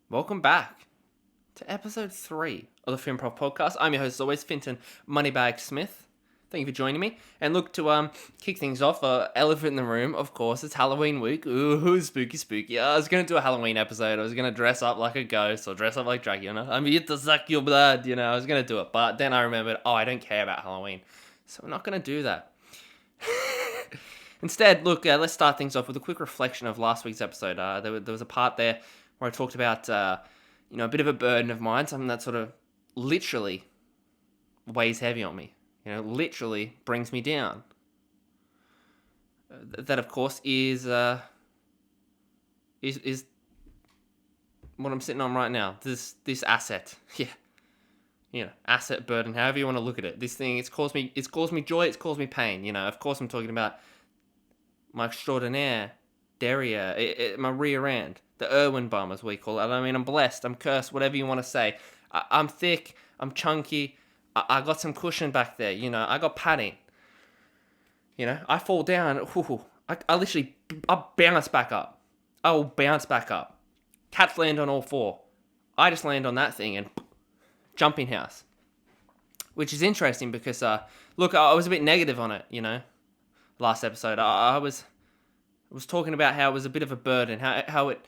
Welcome back to episode 3 of the Finprov podcast. I'm your host, as always, Finton Moneybag Smith. Thank you for joining me. And look, to kick things off, elephant in the room, of course, it's Halloween week. Ooh, spooky, spooky. I was going to do a Halloween episode. I was going to dress up like a ghost or dress up like Dracula. I'm here to suck your blood, I was going to do it. But then I remembered, I don't care about Halloween. So I'm not going to do that. Instead, look, let's start things off with a quick reflection of last week's episode. There was a part there where I talked about, a bit of a burden of mine, something that sort of literally weighs heavy on me. Literally brings me down. That, of course, is what I'm sitting on right now. This asset, asset burden, however you want to look at it. This thing, it's caused me joy, it's caused me pain. Of course, I'm talking about my extraordinaire derriere, my rear end, the Irwin bum, as we call it. I mean, I'm blessed, I'm cursed, whatever you want to say. I'm thick, I'm chunky, I got some cushion back there, I got padding. I fall down, I'll bounce back up. I will bounce back up. Cats land on all four. I just land on that thing and jumping house. Which is interesting because, look, I was a bit negative on it, last episode. I was talking about how it was a bit of a burden, how it,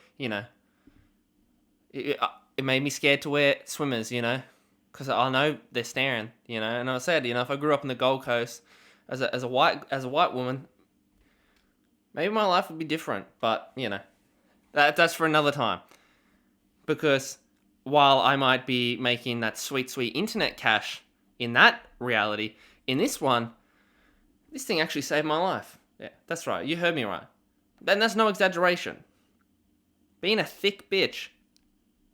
it made me scared to wear swimmers, because I know they're staring, and I said, if I grew up in the Gold Coast as a white woman, maybe my life would be different, but, that's for another time. Because while I might be making that sweet, sweet internet cash in that reality, in this one, this thing actually saved my life. Yeah, that's right. You heard me right. And that's no exaggeration. Being a thick bitch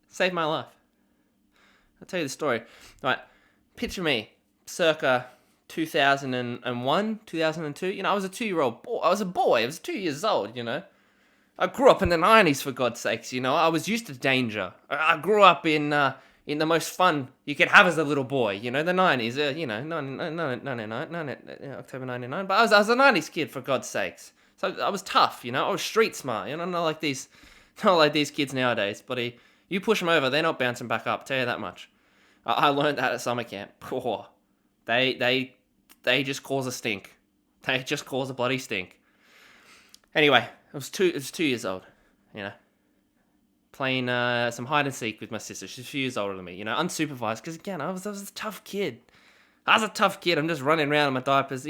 saved my life. I'll tell you the story. Right, picture me, circa 2001, 2002. I was a 2-year-old boy. I was a boy. I was 2 years old, I grew up in the 90s, for God's sakes, I was used to danger. I grew up in the most fun you could have as a little boy, the 90s, 99, October 99. But I was a 90s kid, for God's sakes. So I was tough, I was street smart, not like these kids nowadays. But you push them over, they're not bouncing back up, tell you that much. I learned that at summer camp. Oh, they just cause a stink. They just cause a bloody stink. Anyway, I was 2 years old, playing some hide and seek with my sister. She's a few years older than me, unsupervised, because again, I was a tough kid. I'm just running around in my diapers,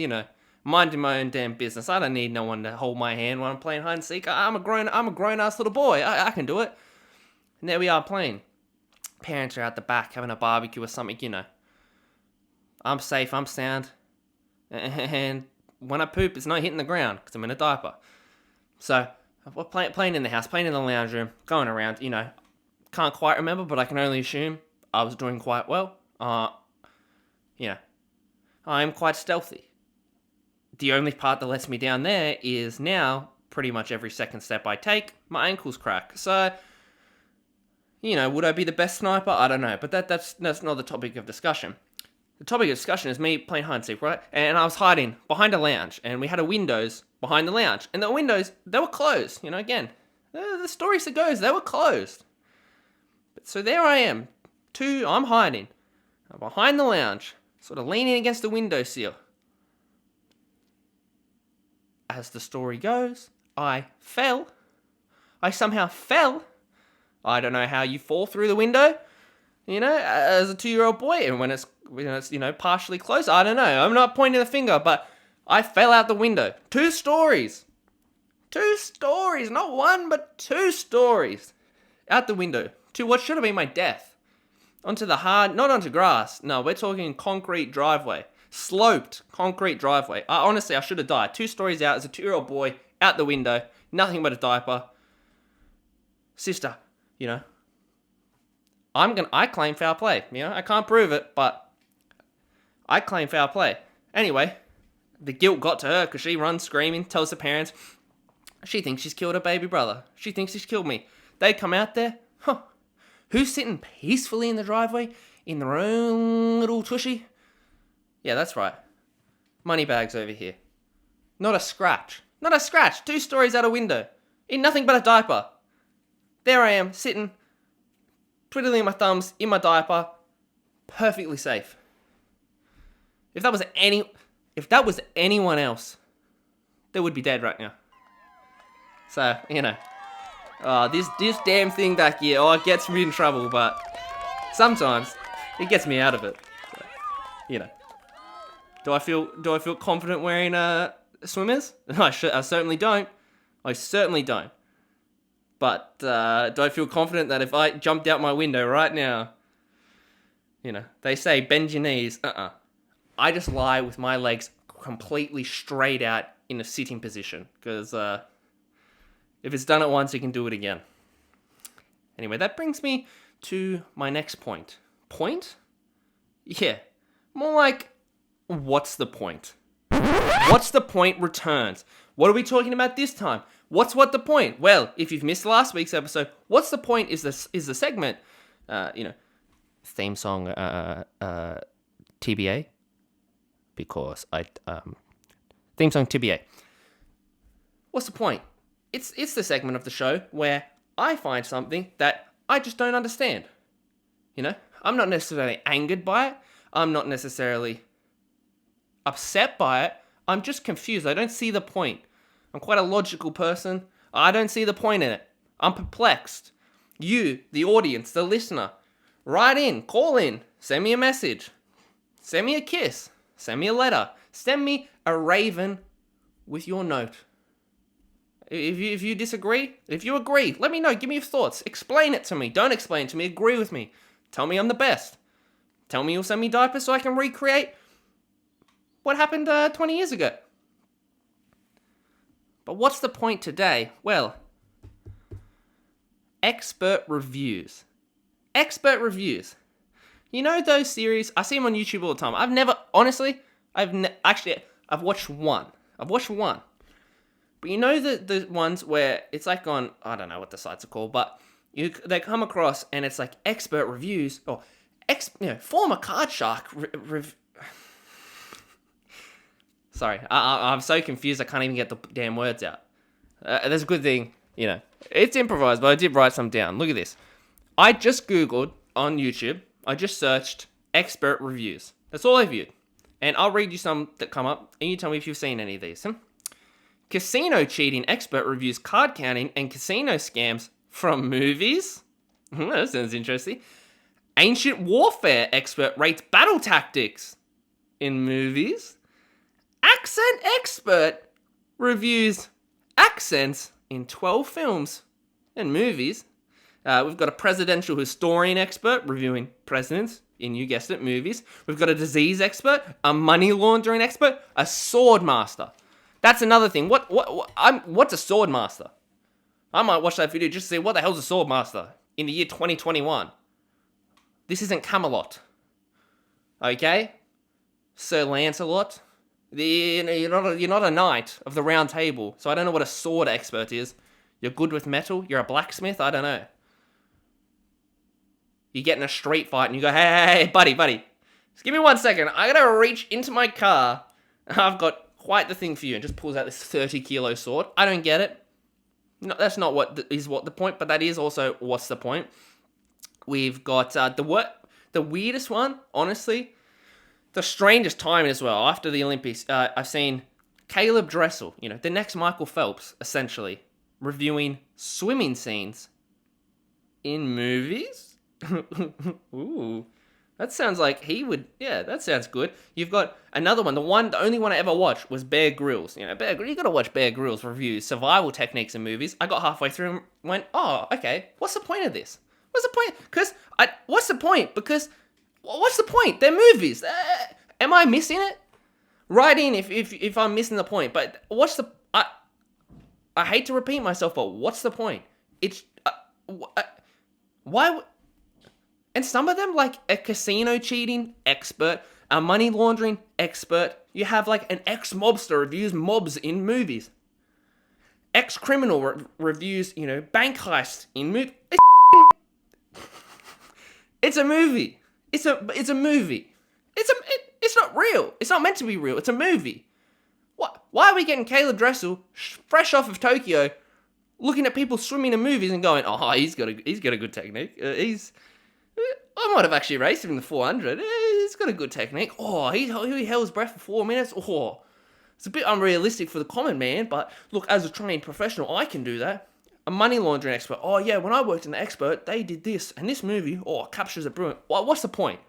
minding my own damn business. I don't need no one to hold my hand when I'm playing hide and seek. I'm a grown ass little boy. I can do it. And there we are playing. Parents are out the back having a barbecue or something, I'm safe, I'm sound. And when I poop, it's not hitting the ground because I'm in a diaper. So, we're playing in the house, playing in the lounge room, going around, Can't quite remember, but I can only assume I was doing quite well. I am quite stealthy. The only part that lets me down there is now, pretty much every second step I take, my ankles crack. So, would I be the best sniper? I don't know, but that's not the topic of discussion. The topic of discussion is me playing hide and seek, right? And I was hiding behind a lounge, and we had a windows behind the lounge. And the windows, they were closed, again. The story goes, they were closed. But so there I am. I'm hiding. I'm behind the lounge, sort of leaning against the windowsill. As the story goes, I fell. I somehow fell. I don't know how you fall through the window, as a 2-year-old boy, and when it's partially closed, I don't know. I'm not pointing the finger, but I fell out the window. 2 stories. 2 stories, not one, but 2 stories. Out the window. To what should have been my death. Onto the not onto grass. No, we're talking concrete driveway. Sloped concrete driveway. Honestly, I should have died. 2 stories out as a 2-year-old boy, out the window, nothing but a diaper. Sister, I claim foul play. I can't prove it, but I claim foul play. Anyway, the guilt got to her because she runs screaming, tells her parents. She thinks she's killed her baby brother. She thinks she's killed me. They come out there. Who's sitting peacefully in the driveway in their own little tushy? Yeah, that's right. Moneybags over here. Not a scratch. 2 stories out a window. In nothing but a diaper. There I am, sitting twiddling my thumbs in my diaper, perfectly safe. If that was anyone else, they would be dead right now. So, this damn thing back here, it gets me in trouble, but sometimes it gets me out of it. So, do I feel confident wearing swimmers? I certainly don't. I certainly don't. But do I feel confident that if I jumped out my window right now, they say bend your knees. I just lie with my legs completely straight out in a sitting position, because if it's done it once, you can do it again. Anyway, that brings me to my next point. Point? Yeah. More like, what's the point? What's the point returns. What are we talking about this time? What's the point? Well, if you've missed last week's episode, what's the point is the segment, theme song, TBA, because theme song TBA. What's the point? It's the segment of the show where I find something that I just don't understand. I'm not necessarily angered by it. I'm not necessarily upset by it. I'm just confused. I don't see the point. I'm quite a logical person. I don't see the point in it. I'm perplexed. You, the audience, the listener, write in, call in, send me a message, send me a kiss, send me a letter, send me a raven with your note. If you disagree, if you agree, let me know. Give me your thoughts. Explain it to me. Don't explain it to me. Agree with me. Tell me I'm the best. Tell me you'll send me diapers so I can recreate what happened 20 years ago. But what's the point today? Well, expert reviews. Expert reviews. Those series, I see them on YouTube all the time. I've watched one. But the ones where it's like on, I don't know what the sites are called, but they come across and it's like expert reviews or former card shark Sorry, I'm so confused I can't even get the damn words out. That's a good thing, it's improvised, but I did write some down. Look at this. I just Googled on YouTube, I just searched expert reviews. That's all I viewed. And I'll read you some that come up, and you tell me if you've seen any of these. Casino cheating expert reviews card counting and casino scams from movies. That sounds interesting. Ancient warfare expert rates battle tactics in movies. Accent expert reviews accents in 12 films and movies. We've got a presidential historian expert reviewing presidents in, you guessed it, movies. We've got a disease expert, a money laundering expert, a sword master. That's another thing. What's a sword master? I might watch that video just to see what the hell's a sword master in the year 2021. This isn't Camelot. Okay? Sir Lancelot. You're not a knight of the round table, so I don't know what a sword expert is. You're good with metal? You're a blacksmith? I don't know. You get in a street fight and you go, hey, buddy. Just give me 1 second. I gotta reach into my car. I've got quite the thing for you. And just pulls out this 30-kilo sword. I don't get it. No, that's not what the point, but that is also what's the point. We've got the weirdest one, honestly, the strangest timing as well. After the Olympics, I've seen Caleb Dressel, the next Michael Phelps, essentially, reviewing swimming scenes in movies. Ooh, that sounds like he would. Yeah, that sounds good. You've got another one. The only one I ever watched was Bear Grylls. You gotta watch Bear Grylls review survival techniques in movies. I got halfway through and went, oh, okay. What's the point of this? What's the point? What's the point? Because what's the point? They're movies. Am I missing it? Write in if I'm missing the point. But what's the? I hate to repeat myself, but what's the point? It's why? And some of them, like a casino cheating expert, a money laundering expert. You have like an ex-mobster reviews mobs in movies. Ex-criminal reviews, bank heists in movies. It's a movie. It's a movie. It's not real. It's not meant to be real. It's a movie. Why are we getting Caleb Dressel fresh off of Tokyo, looking at people swimming in movies and going, oh, he's got a good technique. I might have actually raced him in the 400. He's got a good technique. Oh, he held his breath for 4 minutes. Oh, it's a bit unrealistic for the common man, but look, as a trained professional, I can do that. A money laundering expert. Oh, yeah, when I worked in the expert, they did this. And this movie, captures it brilliant. What's the point?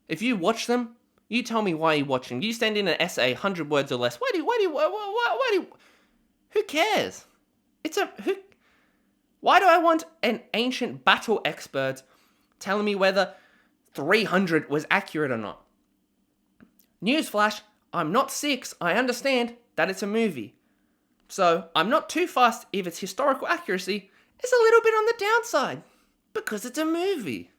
If you watch them, you tell me why you're watching. You send in an essay, 100 words or less. Who cares? Why do I want an ancient battle expert telling me whether 300 was accurate or not? Newsflash, I'm not 6. I understand that it's a movie. So I'm not too fussed if its historical accuracy is a little bit on the downside, because it's a movie.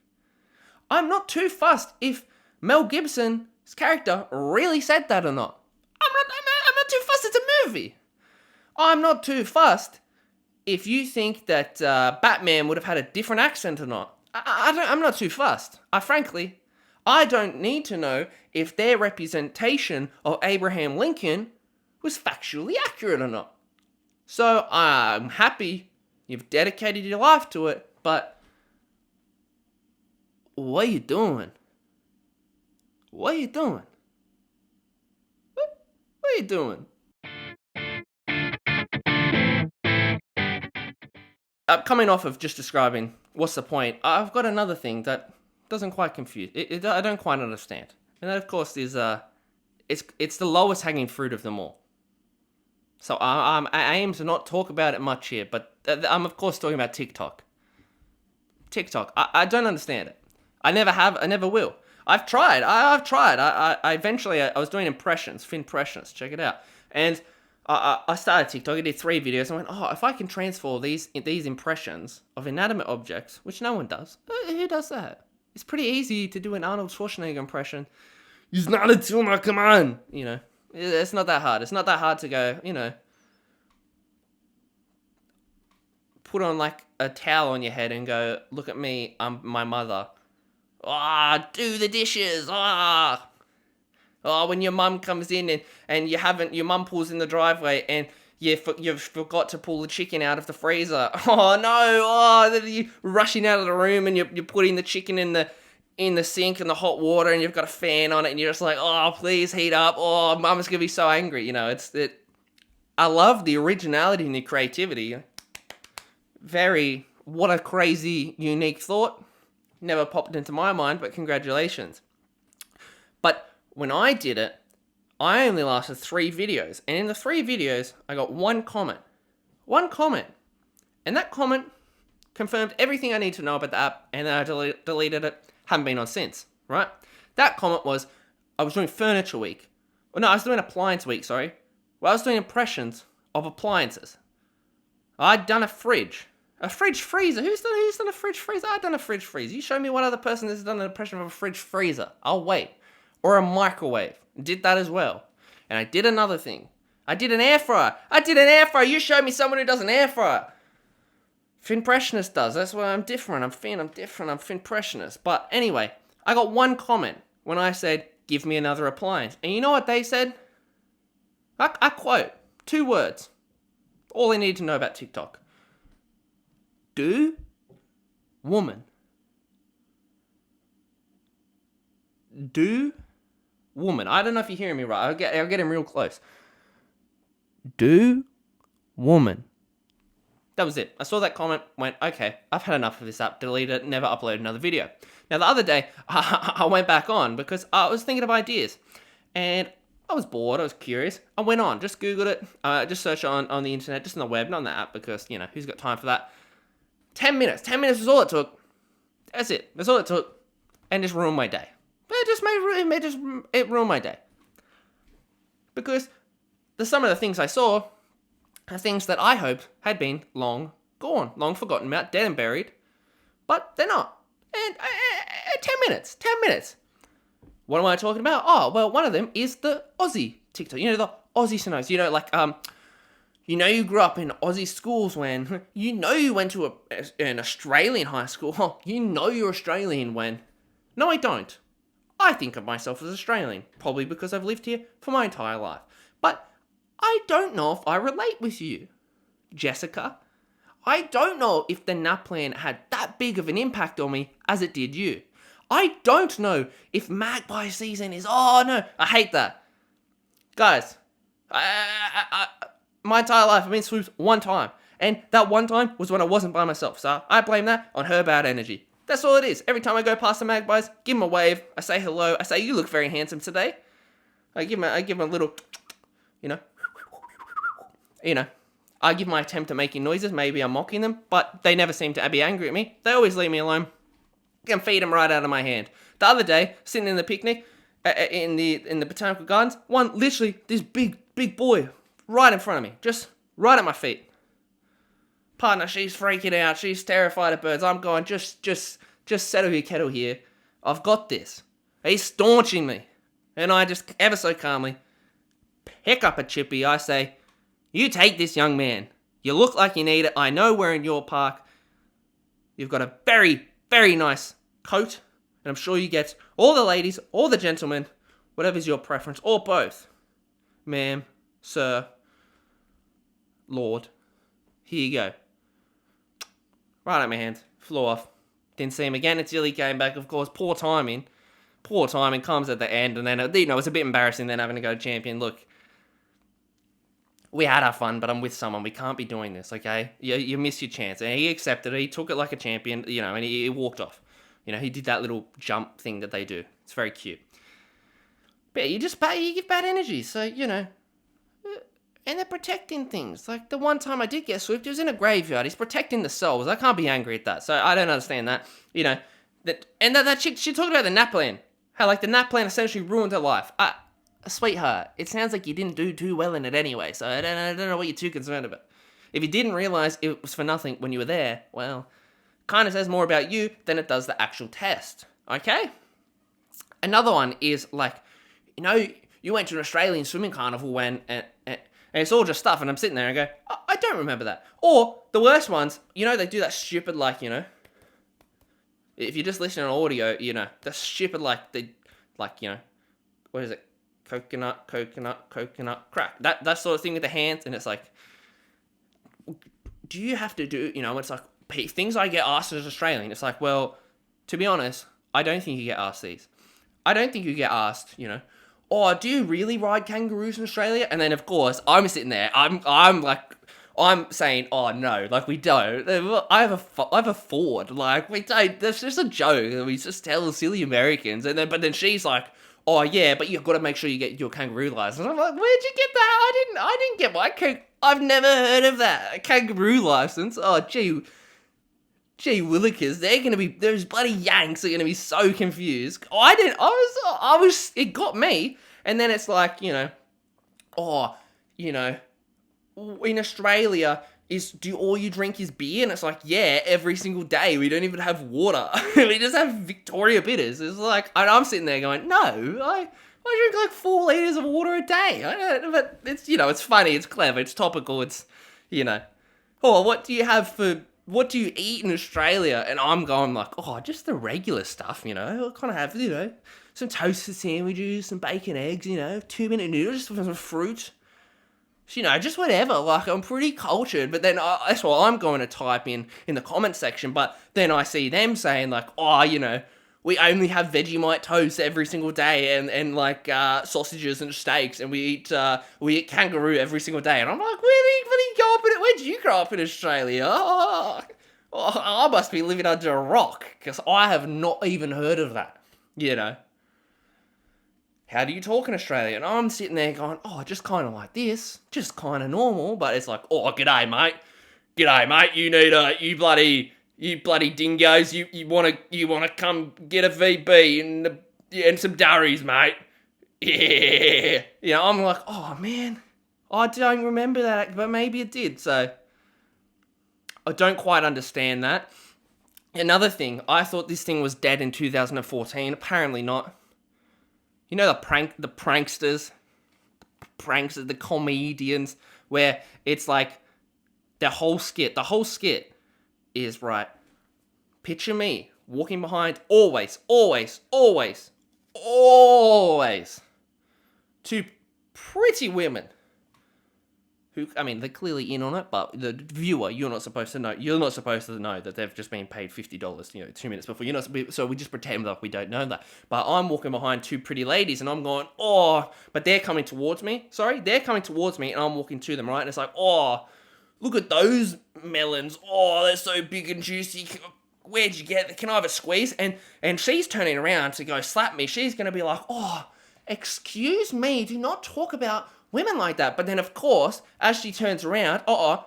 I'm not too fussed if Mel Gibson's character really said that or not. I'm not too fussed, it's a movie. I'm not too fussed if you think that Batman would have had a different accent or not. I'm not too fussed. I don't need to know if their representation of Abraham Lincoln was factually accurate or not. So I'm happy you've dedicated your life to it, but what are you doing? What are you doing? What are you doing? Coming off of just describing what's the point, I've got another thing that doesn't quite confuse. I don't quite understand, and that of course is it's the lowest hanging fruit of them all. So I aim to not talk about it much here, but I'm of course talking about TikTok. I don't understand it. I never have. I never will. I've tried. I eventually I was doing Finprov. Check it out. And I started TikTok. I did 3 videos. I went, if I can transfer these impressions of inanimate objects, which no one does. Who does that? It's pretty easy to do an Arnold Schwarzenegger impression. He's not a tumor. Come on, It's not that hard. It's not that hard to go, put on like a towel on your head and go, look at me, I'm my mother. Do the dishes. When your mum comes in and your mum pulls in the driveway and you've forgot to pull the chicken out of the freezer. Oh no, then you rushing out of the room and you're putting the chicken in the sink and the hot water and you've got a fan on it and you're just like, please heat up. Mum's gonna be so angry. I love the originality and the creativity. What a crazy, unique thought. Never popped into my mind, but congratulations. But when I did it, I only lasted 3 videos. And in the 3 videos, I got 1 comment. 1 comment. And that comment confirmed everything I need to know about the app, and then I deleted it. Haven't been on since, right? That comment was, I was doing Furniture Week. I was doing Appliance Week, sorry. Well, I was doing impressions of appliances. I'd done a fridge. A fridge freezer. Who's done a fridge freezer? I've done a fridge freezer. You show me one other person that's done an impression of a fridge freezer. I'll wait. Or a microwave. Did that as well. And I did another thing. I did an air fryer. You show me someone who does an air fryer. Finpressionist does. That's why I'm different. I'm Finpressionist. But anyway, I got 1 comment when I said, give me another appliance. And you know what they said? I quote, 2 words. All I need to know about TikTok. Do woman. Do woman. I don't know if you're hearing me right. I'll get him real close. Do woman. That was it. I saw that comment, went, okay, I've had enough of this app, deleted it, never uploaded another video. Now, the other day, I went back on because I was thinking of ideas. And I was bored, I was curious. I went on, just Googled it, just searched on the internet, just on the web, not on the app, because, who's got time for that? 10 minutes. 10 minutes was all it took. That's it. That's all it took. And just ruined my day. It ruined my day. Because some of the things I saw are things that I hoped had been long gone, long forgotten about, dead and buried. But they're not. And 10 minutes. 10 minutes. What am I talking about? One of them is the Aussie TikTok. The Aussie scenarios. You grew up in Aussie schools when, you went to an Australian high school. You're Australian when. No, I don't. I think of myself as Australian, probably because I've lived here for my entire life. But I don't know if I relate with you, Jessica. I don't know if the nap plan had that big of an impact on me as it did you. I don't know if magpie season is, oh no, I hate that. Guys, my entire life I've been swooped one time. And that one time was when I wasn't by myself. So I blame that on her bad energy. That's all it is. Every time I go past the magpies, give them a wave. I say hello. I say, you look very handsome today. I give them a little, you know. I give my attempt at making noises. Maybe I'm mocking them. But they never seem to be angry at me. They always leave me alone. I can feed them right out of my hand. The other day, sitting in the picnic, in the botanical gardens, one, literally, this big boy right in front of me. Just right at my feet. Partner, she's freaking out. She's terrified of birds. I'm going, just settle your kettle here. I've got this. He's staunching me. And I just, ever so calmly, pick up a chippy. I say, you take this, young man. You look like you need it. I know we're in your park. You've got a very, very nice coat. And I'm sure you get all the ladies, all the gentlemen, whatever's your preference, or both. Ma'am, sir, lord. Here you go. Right at my hand. Flew off. Didn't see him again until he came back. Of course, poor timing. Poor timing comes at the end. And then, it's a bit embarrassing then having to go to champion. Look, we had our fun, but I'm with someone. We can't be doing this, okay? You missed your chance. And he accepted it. He took it like a champion, and he walked off. He did that little jump thing that they do. It's very cute. But you give bad energy. So, and they're protecting things. Like, the one time I did get swooped, it was in a graveyard. He's protecting the souls. I can't be angry at that. So, I don't understand that. That chick, she talked about the nap plan. How, like, the nap plan essentially ruined her life. Sweetheart, it sounds like you didn't do too well in it anyway, so I don't know what you're too concerned about. If you didn't realize it was for nothing when you were there, well, kind of says more about you than it does the actual test. Okay? Another one is, like, you went to an Australian swimming carnival when... And it's all just stuff, and I'm sitting there and I go, I don't remember that. Or, the worst ones, they do that stupid, like, if you just listen on audio, the stupid, what is it? Coconut, crack. That sort of thing with the hands, and it's like, do you have to do, it's like, things I get asked as Australian, it's like, well, to be honest, I don't think you get asked these. I don't think you get asked, oh, do you really ride kangaroos in Australia? And then, of course, I'm sitting there, I'm saying, oh, no, like, we don't. I have a Ford, like, we don't, that's just a joke, we just tell silly Americans, but then she's like, oh, yeah, but you've got to make sure you get your kangaroo license. I'm like, where'd you get that? I didn't get my I've never heard of that, a kangaroo license. Oh, gee willikers, those bloody Yanks are going to be so confused. It got me. And then it's like, in Australia, do all you drink is beer? And it's like, yeah, every single day. We don't even have water. We just have Victoria bitters. It's like, and I'm sitting there going, no, I drink like 4 liters of water a day. But it's, it's funny, it's clever, it's topical, it's, oh, what do you eat in Australia? And I'm going like, oh, just the regular stuff, I kind of have, some toasted sandwiches, some bacon, eggs, 2-minute noodles, some fruit. Just whatever. Like, I'm pretty cultured, but then that's what I'm going to type in the comment section. But then I see them saying like, oh, we only have Vegemite toast every single day, and like sausages and steaks, and we eat kangaroo every single day. And I'm like, where'd you grow up in Australia? Oh, I must be living under a rock, because I have not even heard of that. How do you talk in Australia? And I'm sitting there going, oh, just kind of like this, just kind of normal. But it's like, oh, g'day, mate. You need you bloody dingoes. You wanna come get a VB and some durries, mate. Yeah. I'm like, oh man, I don't remember that, but maybe it did. So I don't quite understand that. Another thing, I thought this thing was dead in 2014. Apparently not. The pranksters, the comedians, where it's like the whole skit is, right, picture me walking behind, always, two pretty women who, I mean, they're clearly in on it, but the viewer, you're not supposed to know. You're not supposed to know that they've just been paid $50, 2 minutes before. You're not. So we just pretend like we don't know that. But I'm walking behind two pretty ladies, and I'm going, oh, but they're coming towards me. Sorry, they're coming towards me, and I'm walking to them, right? And it's like, oh, look at those melons. Oh, they're so big and juicy. Where'd you get? Can I have a squeeze? And she's turning around to go slap me. She's gonna be like, oh, excuse me, do not talk about women like that. But then, of course, as she turns around,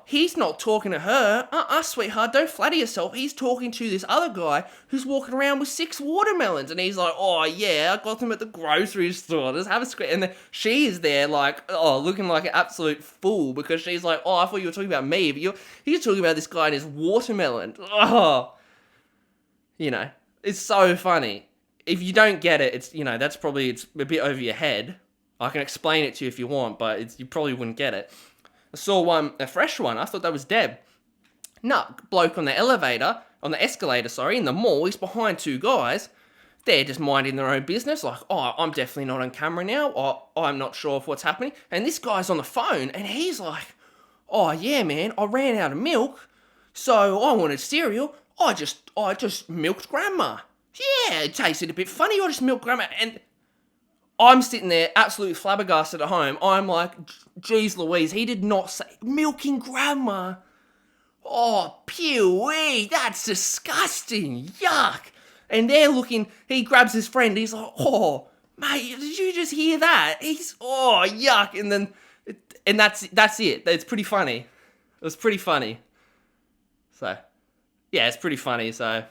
he's not talking to her. Sweetheart, don't flatter yourself. He's talking to this other guy who's walking around with 6 watermelons. And he's like, oh, yeah, I got them at the grocery store. Just have a squeeze. And then she is there, like, looking like an absolute fool because she's like, oh, I thought you were talking about me, but you're talking about this guy and his watermelon. Oh, it's so funny. If you don't get it, it's, that's probably, it's a bit over your head. I can explain it to you if you want, but you probably wouldn't get it. I saw a fresh one. I thought that was Deb. No, bloke on the escalator, in the mall. He's behind 2 guys. They're just minding their own business. Like, oh, I'm definitely not on camera now. Or I'm not sure of what's happening. And this guy's on the phone, and he's like, oh, yeah, man, I ran out of milk, so I wanted cereal. I just milked Grandma. Yeah, it tasted a bit funny. I just milked Grandma. And I'm sitting there absolutely flabbergasted at home. I'm like, geez Louise, he did not say milking Grandma. Oh, pewee, that's disgusting. Yuck. And they're looking, he grabs his friend. He's like, oh, mate, did you just hear that? Oh, yuck. And that's it. It's pretty funny. It was pretty funny. So, yeah, it's pretty funny. So,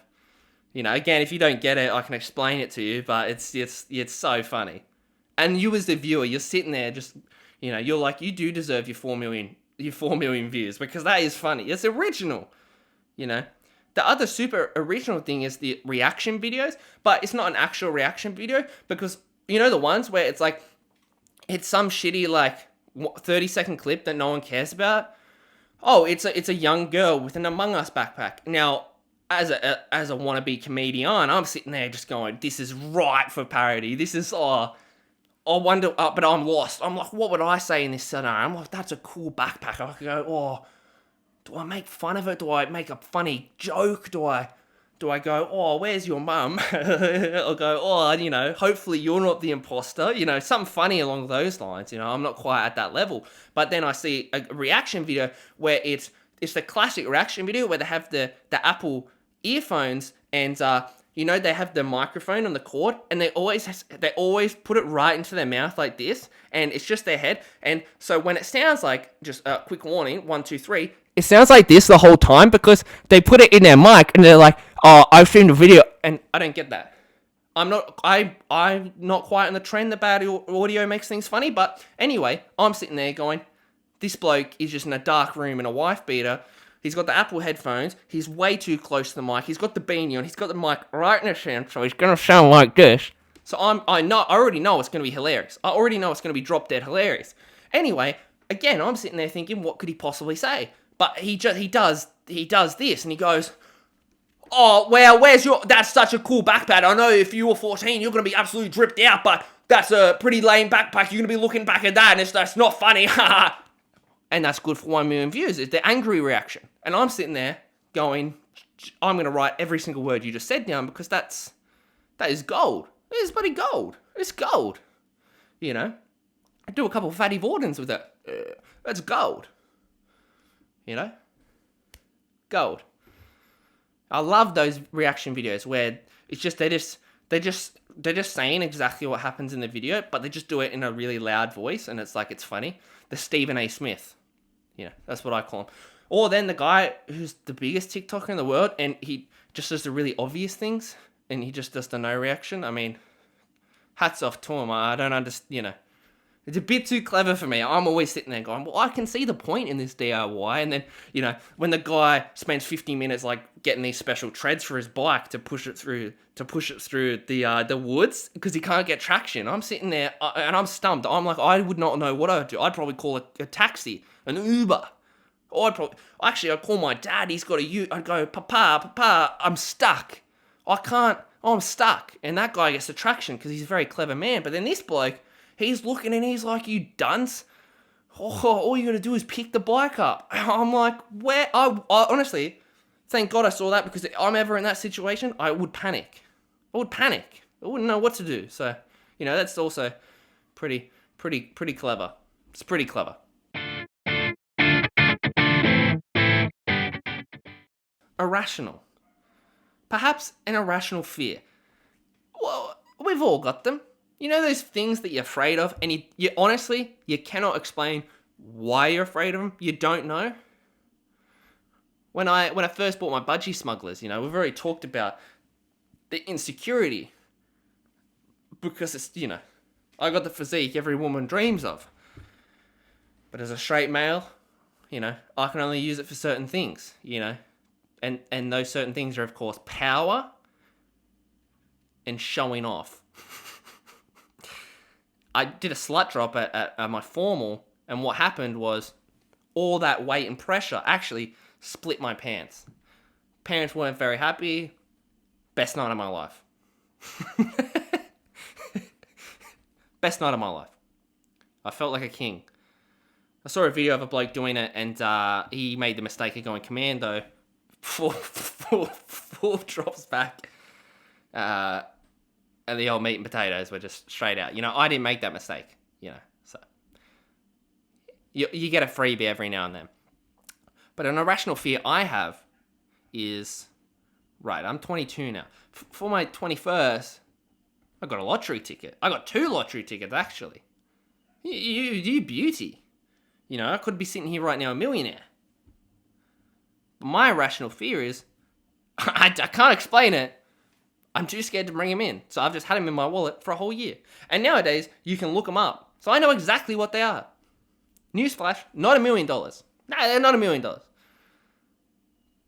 again, if you don't get it, I can explain it to you, but it's so funny. And you as the viewer, you're sitting there just, you're like, you do deserve your 4 million views because that is funny. It's original, The other super original thing is the reaction videos, but it's not an actual reaction video because, the ones where it's like, it's some shitty, 30-second clip that no one cares about. Oh, it's a young girl with an Among Us backpack. Now, as a wannabe comedian, I'm sitting there just going, this is right for parody. This is, I wonder, but I'm lost. I'm like, what would I say in this scenario? I'm like, that's a cool backpack. I could go, do I make fun of it? Do I make a funny joke? Do I go, where's your mum? I'll go, hopefully you're not the imposter. Something funny along those lines. I'm not quite at that level. But then I see a reaction video where it's the classic reaction video where they have the Apple earphones and they have the microphone on the cord, and they always put it right into their mouth like this, and it's just their head. And so when it sounds like, just a quick warning, 1, 2, 3, it sounds like this the whole time because they put it in their mic, and they're like, oh, I've seen the video, and I don't get that. I'm not quite in the trend that bad audio makes things funny, but anyway, I'm sitting there going, this bloke is just in a dark room in a wife beater. He's got the Apple headphones. He's way too close to the mic. He's got the beanie on. He's got the mic right in his hand, so he's gonna sound like this. So I already know it's gonna be hilarious. I already know it's gonna be drop dead hilarious. Anyway, again, I'm sitting there thinking, what could he possibly say? But he does this, and he goes, oh, well, that's such a cool backpack. I know if you were 14, you're gonna be absolutely dripped out, but that's a pretty lame backpack. You're gonna be looking back at that, and that's not funny. And that's good for 1 million views. It's the angry reaction. And I'm sitting there going, I'm going to write every single word you just said down because that is gold. It is bloody gold. It's gold. I do a couple of fatty Vordens with it. That's gold. Gold. I love those reaction videos where it's just they're just saying exactly what happens in the video, but they just do it in a really loud voice, and it's like it's funny. The Stephen A. Smith. That's what I call him. Or then the guy who's the biggest TikToker in the world, and he just does the really obvious things, and he just does the no reaction. I mean, hats off to him. I don't understand, It's a bit too clever for me. I'm always sitting there going, well, I can see the point in this DIY. And then, when the guy spends 50 minutes, getting these special treads for his bike to push it through the woods because he can't get traction. I'm sitting there and I'm stumped. I'm like, I would not know what I would do. I'd probably call a taxi, an Uber. Or I'd call my dad. He's got a ute. I'd go, Papa, I'm stuck. I'm stuck. And that guy gets the traction because he's a very clever man. But then this bloke, he's looking and he's like, you dunce. all you got to do is pick the bike up. I'm like, where? I honestly, thank God I saw that, because if I'm ever in that situation, I would panic. I wouldn't know what to do. So, that's also pretty clever. It's pretty clever. Irrational. Perhaps an irrational fear. Well, we've all got them. You know those things that you're afraid of, and you honestly, you cannot explain why you're afraid of them. You don't know. When I first bought my budgie smugglers, we've already talked about the insecurity, because it's, I got the physique every woman dreams of. But as a straight male, I can only use it for certain things, and those certain things are, of course, power and showing off. I did a slut drop at my formal, and what happened was all that weight and pressure actually split my pants. Parents weren't very happy. Best night of my life. Best night of my life. I felt like a king. I saw a video of a bloke doing it, and he made the mistake of going commando. Four drops back. And the old meat and potatoes were just straight out. I didn't make that mistake. So you get a freebie every now and then. But an irrational fear I have is, right, I'm 22 now. For my 21st, I got a lottery ticket. I got 2 lottery tickets, actually. You beauty. I could be sitting here right now a millionaire. But my irrational fear is, I can't explain it. I'm too scared to bring him in. So I've just had him in my wallet for a whole year. And nowadays, you can look them up. So I know exactly what they are. Newsflash, not $1 million. No, they're not $1 million.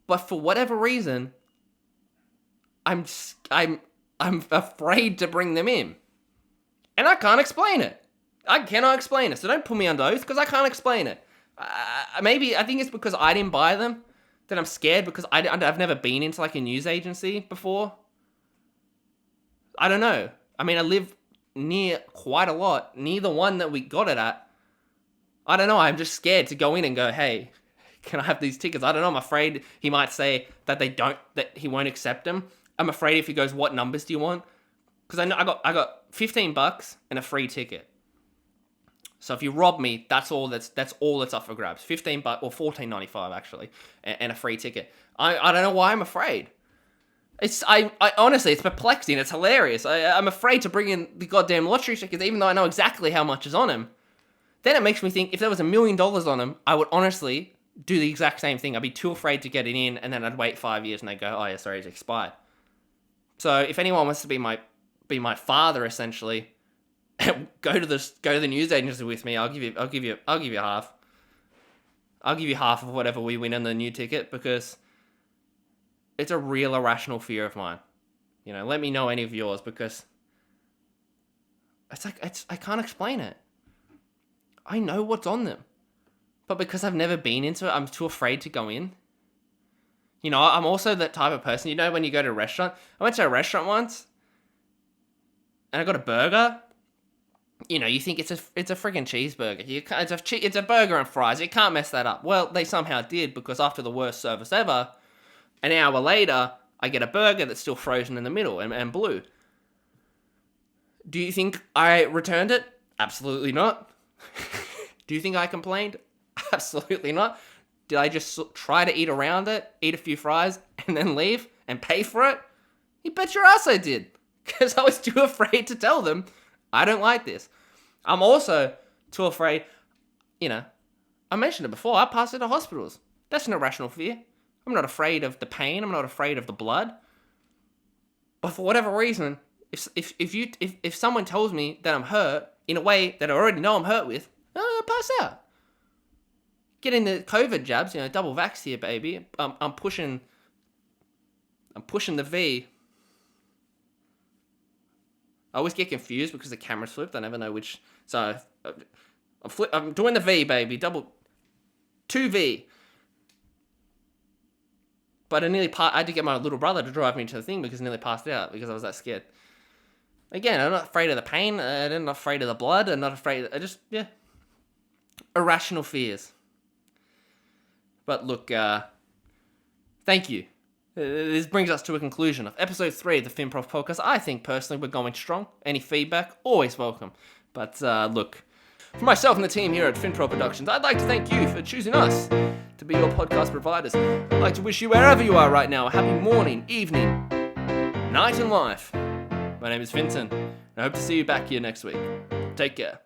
But for whatever reason, I'm afraid to bring them in. And I can't explain it. I cannot explain it. So don't put me under oath, because I can't explain it. I think it's because I didn't buy them that I'm scared, because I've never been into like a news agency before. I don't know. I mean, I live near quite a lot, near the one that we got it at. I don't know. I'm just scared to go in and go, hey, can I have these tickets? I don't know. I'm afraid he might say that that he won't accept them. I'm afraid if he goes, what numbers do you want? Because I know I got $15 and a free ticket. So if you rob me, that's all that's up for grabs. $15 or $14.95 actually, and a free ticket. I don't know why I'm afraid. I honestly, it's perplexing. It's hilarious. I'm afraid to bring in the goddamn lottery tickets, even though I know exactly how much is on them. Then it makes me think, if there was $1 million on them, I would honestly do the exact same thing. I'd be too afraid to get it in, and then I'd wait 5 years, and they'd go, oh yeah, sorry, it's expired. So if anyone wants to be my father, essentially, go to the news agency with me. I'll give you half. I'll give you half of whatever we win on the new ticket, because it's a real irrational fear of mine. Let me know any of yours, because I can't explain it. I know what's on them, but because I've never been into it, I'm too afraid to go in. I'm also that type of person, when you go to a restaurant. I went to a restaurant once, and I got a burger. You think it's a freaking cheeseburger. It's a burger and fries. You can't mess that up. Well, they somehow did, because after the worst service ever, an hour later, I get a burger that's still frozen in the middle and blue. Do you think I returned it? Absolutely not. Do you think I complained? Absolutely not. Did I just try to eat around it, eat a few fries, and then leave and pay for it? You bet your ass I did. Because I was too afraid to tell them, I don't like this. I'm also too afraid, I mentioned it before, I pass into hospitals. That's an irrational fear. I'm not afraid of the pain. I'm not afraid of the blood. But for whatever reason, if someone tells me that I'm hurt in a way that I already know I'm hurt with, I'll pass out. Getting the COVID jabs, double vax here, baby. I'm pushing the V. I always get confused because the camera's flipped. I never know which. So I'm doing the V, baby. 2V. But I had to get my little brother to drive me to the thing because I nearly passed out because I was that scared. Again, I'm not afraid of the pain. I'm not afraid of the blood. I'm not afraid. Irrational Fears. But look, thank you. This brings us to a conclusion of episode 3 of the Finprov podcast. I think personally we're going strong. Any feedback, always welcome. But look, for myself and the team here at Finprov Productions, I'd like to thank you for choosing us to be your podcast providers. I'd like to wish you, wherever you are right now, a happy morning, evening, night in life. My name is Finton, and I hope to see you back here next week. Take care.